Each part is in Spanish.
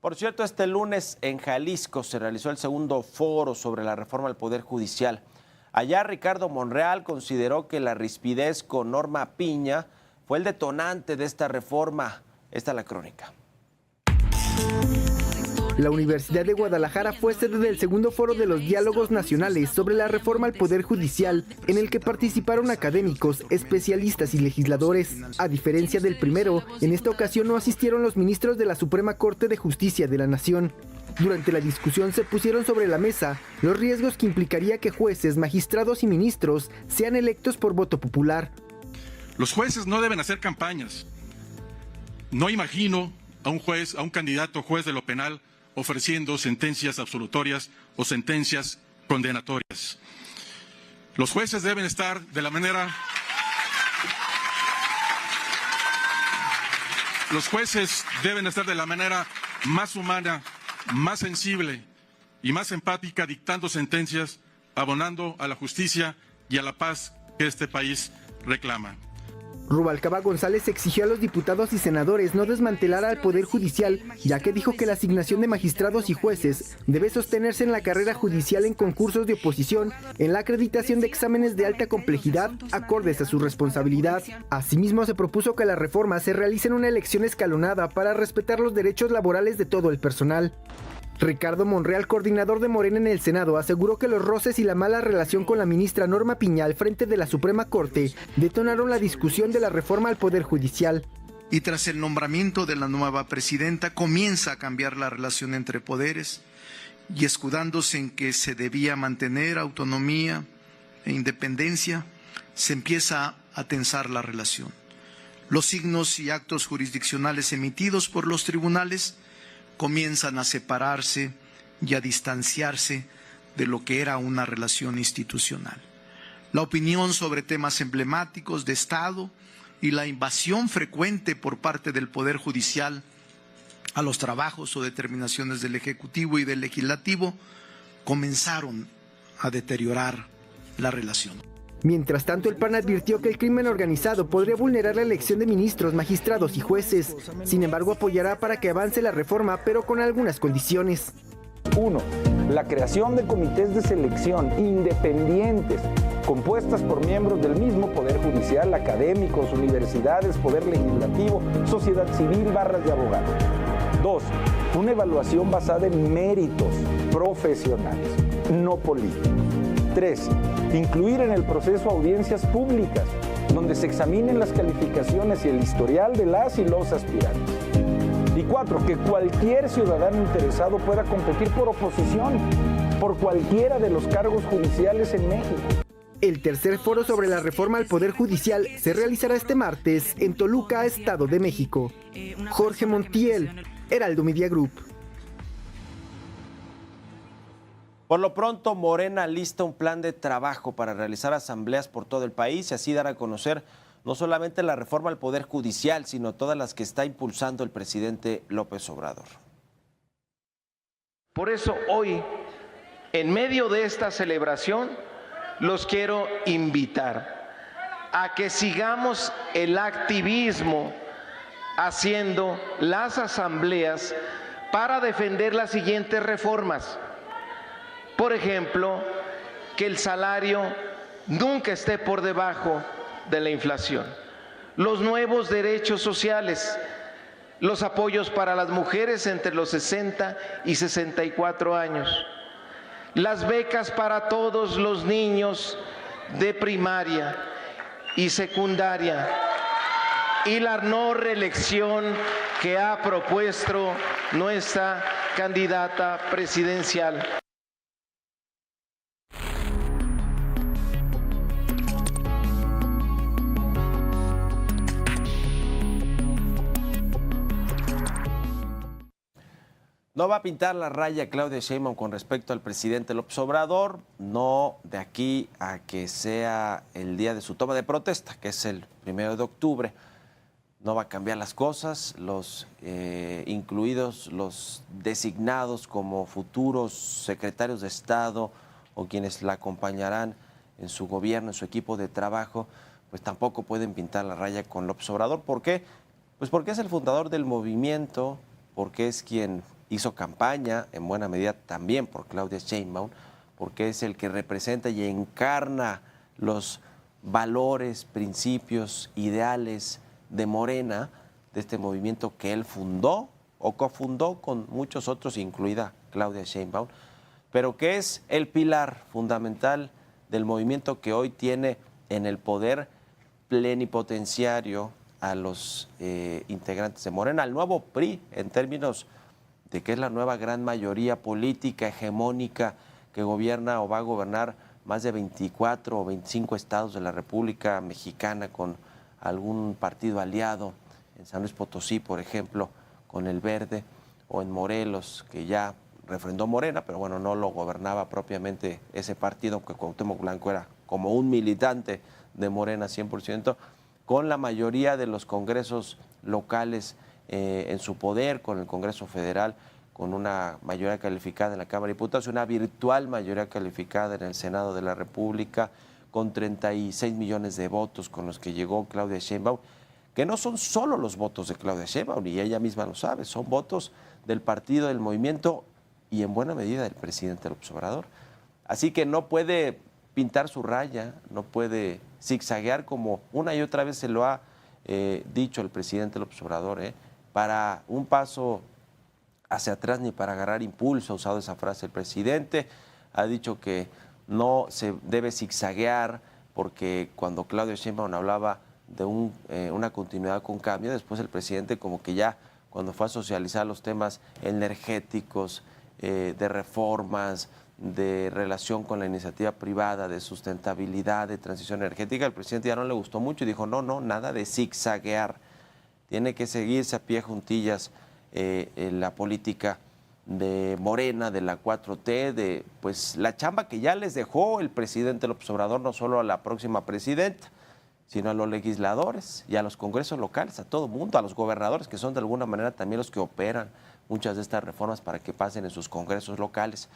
Por cierto, este lunes en Jalisco se realizó el segundo foro sobre la reforma al Poder Judicial. Allá Ricardo Monreal consideró que la rispidez con Norma Piña fue el detonante de esta reforma. Esta es la crónica. La Universidad de Guadalajara fue sede del segundo foro de los diálogos nacionales sobre la reforma al Poder Judicial, en el que participaron académicos, especialistas y legisladores. A diferencia del primero, en esta ocasión no asistieron los ministros de la Suprema Corte de Justicia de la Nación. Durante la discusión se pusieron sobre la mesa los riesgos que implicaría que jueces, magistrados y ministros sean electos por voto popular. Los jueces no deben hacer campañas. No imagino a un juez, a un candidato juez de lo penal, ofreciendo sentencias absolutorias o sentencias condenatorias. Los jueces deben estar de la manera... Los jueces deben estar de la manera más humana, más sensible y más empática, dictando sentencias, abonando a la justicia y a la paz que este país reclama. Rubalcaba González exigió a los diputados y senadores no desmantelar al Poder Judicial, ya que dijo que la asignación de magistrados y jueces debe sostenerse en la carrera judicial en concursos de oposición, en la acreditación de exámenes de alta complejidad acordes a su responsabilidad. Asimismo, se propuso que la reforma se realice en una elección escalonada para respetar los derechos laborales de todo el personal. Ricardo Monreal, coordinador de Morena en el Senado, aseguró que los roces y la mala relación con la ministra Norma Piña al frente de la Suprema Corte detonaron la discusión de la reforma al Poder Judicial. Y tras el nombramiento de la nueva presidenta comienza a cambiar la relación entre poderes y escudándose en que se debía mantener autonomía e independencia, se empieza a tensar la relación. Los signos y actos jurisdiccionales emitidos por los tribunales comienzan a separarse y a distanciarse de lo que era una relación institucional. La opinión sobre temas emblemáticos de Estado y la invasión frecuente por parte del Poder Judicial a los trabajos o determinaciones del Ejecutivo y del Legislativo comenzaron a deteriorar la relación. Mientras tanto, el PAN advirtió que el crimen organizado podría vulnerar la elección de ministros, magistrados y jueces. Sin embargo, apoyará para que avance la reforma, pero con algunas condiciones. 1. La creación de comités de selección independientes, compuestas por miembros del mismo Poder Judicial, académicos, universidades, Poder Legislativo, sociedad civil, barras de abogados. 2. Una evaluación basada en méritos profesionales, no políticos. 3. Incluir en el proceso audiencias públicas, donde se examinen las calificaciones y el historial de las y los aspirantes. Y 4. Que cualquier ciudadano interesado pueda competir por oposición, por cualquiera de los cargos judiciales en México. El tercer foro sobre la reforma al Poder Judicial se realizará este martes en Toluca, Estado de México. Jorge Montiel, Heraldo Media Group. Por lo pronto, Morena lista un plan de trabajo para realizar asambleas por todo el país y así dar a conocer no solamente la reforma al Poder Judicial, sino todas las que está impulsando el presidente López Obrador. Por eso hoy, en medio de esta celebración, los quiero invitar a que sigamos el activismo haciendo las asambleas para defender las siguientes reformas. Por ejemplo, que el salario nunca esté por debajo de la inflación, los nuevos derechos sociales, los apoyos para las mujeres entre los 60 y 64 años, las becas para todos los niños de primaria y secundaria y la no reelección que ha propuesto nuestra candidata presidencial. No va a pintar la raya Claudia Sheinbaum con respecto al presidente López Obrador, no de aquí a que sea el día de su toma de protesta, que es el 1 de octubre. No va a cambiar las cosas, incluidos los designados como futuros secretarios de Estado o quienes la acompañarán en su gobierno, en su equipo de trabajo, pues tampoco pueden pintar la raya con López Obrador. ¿Por qué? Pues porque es el fundador del movimiento, porque es quien hizo campaña en buena medida también por Claudia Sheinbaum, porque es el que representa y encarna los valores, principios, ideales de Morena, de este movimiento que él fundó o cofundó con muchos otros, incluida Claudia Sheinbaum, pero que es el pilar fundamental del movimiento que hoy tiene en el poder plenipotenciario a los integrantes de Morena, al nuevo PRI, en términos de que es la nueva gran mayoría política hegemónica que gobierna o va a gobernar más de 24 o 25 estados de la República Mexicana con algún partido aliado, en San Luis Potosí, por ejemplo, con el Verde, o en Morelos, que ya refrendó Morena, pero bueno, no lo gobernaba propiamente ese partido, aunque Cuauhtémoc Blanco era como un militante de Morena 100%, con la mayoría de los congresos locales en su poder, con el Congreso Federal, con una mayoría calificada en la Cámara de Diputados, una virtual mayoría calificada en el Senado de la República, con 36 millones de votos con los que llegó Claudia Sheinbaum, que no son solo los votos de Claudia Sheinbaum, y ella misma lo sabe, son votos del partido, del movimiento y en buena medida del presidente López Obrador. Así que no puede pintar su raya, no puede zigzaguear como una y otra vez se lo ha dicho el presidente López Obrador, para un paso hacia atrás ni para agarrar impulso, ha usado esa frase el presidente, ha dicho que no se debe zigzaguear porque cuando Claudia Sheinbaum hablaba de una continuidad con cambio, después el presidente como que ya cuando fue a socializar los temas energéticos, de reformas, de relación con la iniciativa privada, de sustentabilidad, de transición energética, el presidente ya no le gustó mucho y dijo, no, nada de zigzaguear, tiene que seguirse a pie juntillas en la política de Morena, de la 4T, de pues la chamba que ya les dejó el presidente López Obrador, no solo a la próxima presidenta, sino a los legisladores y a los congresos locales, a todo mundo, a los gobernadores, que son de alguna manera también los que operan muchas de estas reformas para que pasen en sus congresos locales.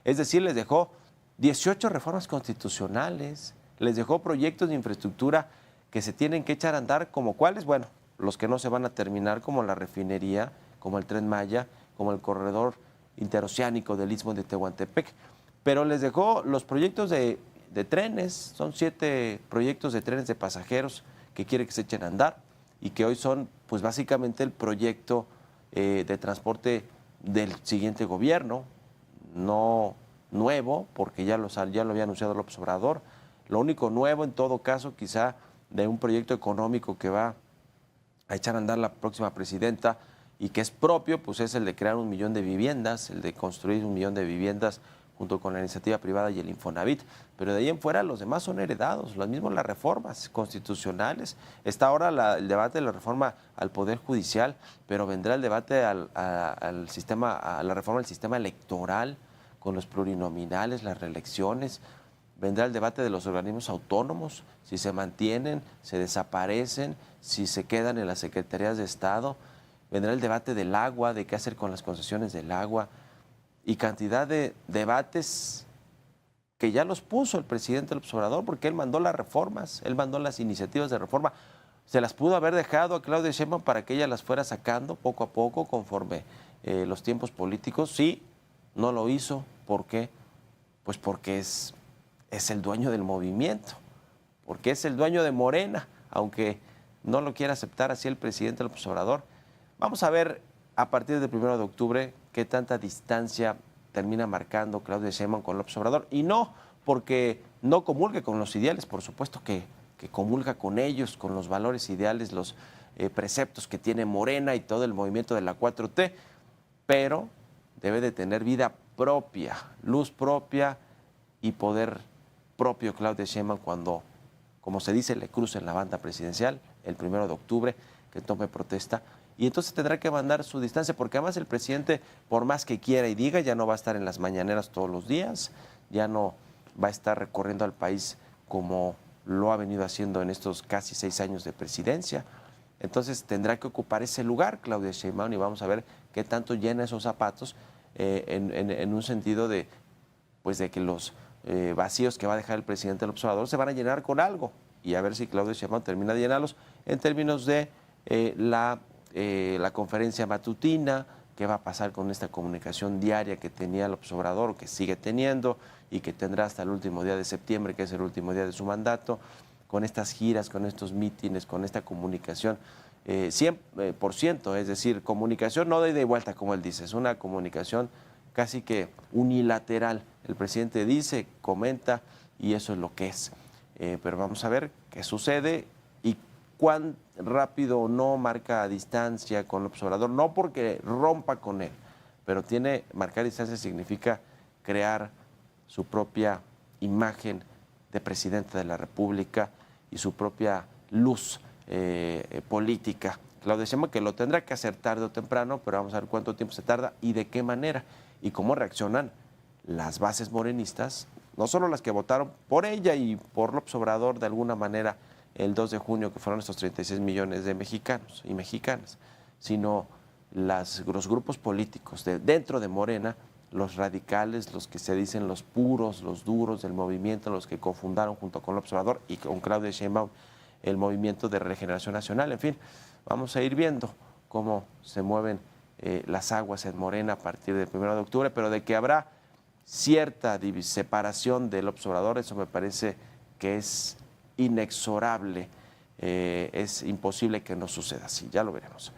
Es decir, les dejó 18 reformas constitucionales, les dejó proyectos de infraestructura que se tienen que echar a andar, como cuáles, bueno, los que no se van a terminar, como la refinería, como el Tren Maya, como el corredor interoceánico del Istmo de Tehuantepec, pero les dejó los proyectos de trenes, son 7 proyectos de trenes de pasajeros que quiere que se echen a andar y que hoy son pues básicamente el proyecto de transporte del siguiente gobierno, no nuevo, porque ya lo había anunciado López Obrador, lo único nuevo en todo caso quizá de un proyecto económico que va a echar a andar la próxima presidenta y que es propio, pues es el de crear 1 millón de viviendas, el de construir 1 millón de viviendas junto con la iniciativa privada y el Infonavit, pero de ahí en fuera los demás son heredados, las mismas las reformas constitucionales. Está ahora el debate de la reforma al Poder Judicial, pero vendrá el debate al sistema, a la reforma del sistema electoral, con los plurinominales, las reelecciones. Vendrá el debate de los organismos autónomos, si se mantienen, se desaparecen, si se quedan en las secretarías de Estado. Vendrá el debate del agua, de qué hacer con las concesiones del agua, y cantidad de debates que ya los puso el presidente López Obrador, porque él mandó las reformas, él mandó las iniciativas de reforma. Se las pudo haber dejado a Claudia Sheinbaum para que ella las fuera sacando poco a poco conforme los tiempos políticos. Sí, no lo hizo. ¿Por qué? Pues porque es el dueño del movimiento, porque es el dueño de Morena, aunque no lo quiera aceptar así el presidente López Obrador. Vamos a ver a partir del 1 de octubre qué tanta distancia termina marcando Claudia Sheinbaum con López Obrador, y no porque no comulgue con los ideales, por supuesto que comulga con ellos, con los valores ideales, los preceptos que tiene Morena y todo el movimiento de la 4T, pero debe de tener vida propia, luz propia y poder propio Claudia Sheinbaum cuando, como se dice, le crucen la banda presidencial el 1 de octubre, que tome protesta. Y entonces tendrá que mandar su distancia, porque además el presidente, por más que quiera y diga, ya no va a estar en las mañaneras todos los días, ya no va a estar recorriendo al país como lo ha venido haciendo en estos casi 6 años de presidencia. Entonces tendrá que ocupar ese lugar Claudia Sheinbaum y vamos a ver qué tanto llena esos zapatos en un sentido de que los vacíos que va a dejar el presidente López Obrador se van a llenar con algo, y a ver si Claudia Sheinbaum termina de llenarlos en términos de la conferencia matutina, qué va a pasar con esta comunicación diaria que tenía López Obrador, o que sigue teniendo y que tendrá hasta el último día de septiembre, que es el último día de su mandato, con estas giras, con estos mítines, con esta comunicación 100%, es decir, comunicación no de ida y vuelta, como él dice, es una comunicación casi que unilateral. El presidente dice, comenta y eso es lo que es. Pero vamos a ver qué sucede y cuán rápido o no marca distancia con López Obrador, no porque rompa con él, pero marcar distancia significa crear su propia imagen de presidente de la República y su propia luz política. Claudia Sheinbaum que lo tendrá que hacer tarde o temprano, pero vamos a ver cuánto tiempo se tarda y de qué manera y cómo reaccionan las bases morenistas, no solo las que votaron por ella y por López Obrador de alguna manera el 2 de junio, que fueron estos 36 millones de mexicanos y mexicanas, sino los grupos políticos dentro de Morena, los radicales, los que se dicen los puros, los duros del movimiento, los que cofundaron junto con López Obrador y con Claudia Sheinbaum el movimiento de Regeneración Nacional. En fin, vamos a ir viendo cómo se mueven las aguas en Morena a partir del 1 de octubre, pero de que habrá cierta separación del López Obrador, eso me parece que es inexorable, es imposible que no suceda así, ya lo veremos.